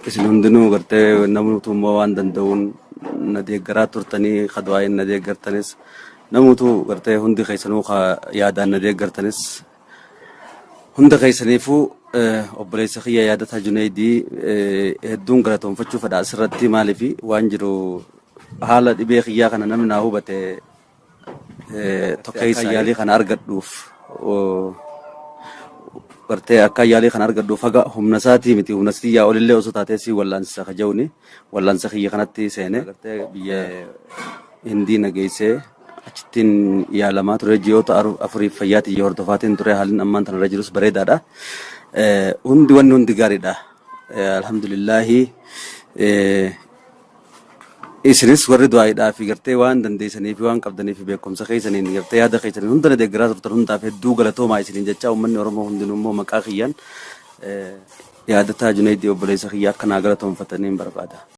isin hundinuu gartee namoota waan danda'uun na deeggaraa turtanii khadwaa'in na deeggartanis namoota gartee hundi keessanuu yaadaan na deeggartanis hunda keessaniifuu obboleessa kiyya yaadataa Junaydii hedduun galatoonfachuu fedha asirratti maaliifi waan jiru haala dhibee kiyyaa kana namni naa hubate tokkeessa yaalii kana argadhuuf gartee akka yaalii kana argadhuuf haga humna isaatii miti humna siyyaa olillee osoo taatee si wallaansa kajawni wallaansa kiyya kanatti seene gartee biyya Hindii nageessee achittiin yaalamaa ture ji'oota afuriif fayyaatii hordofaatiin ture haalli ammaan tanarra jirus bareedaadha. Hundi gaariidha. Alhamdulillahi isinis warri du'aayidhaa fi gartee waan dandeessanii fi waan qabdanii fi beekumsa keessaniin gartee yaada keessaniin hunda deeggaraa turtan hundaaf hedduu galatoomaa isiniin jecha uummanni Oromoo hundinuu immoo maqaa kiyyaan yaadataa Junaydii obboleessa kiyya akka naa galatoonfataniin barbaada.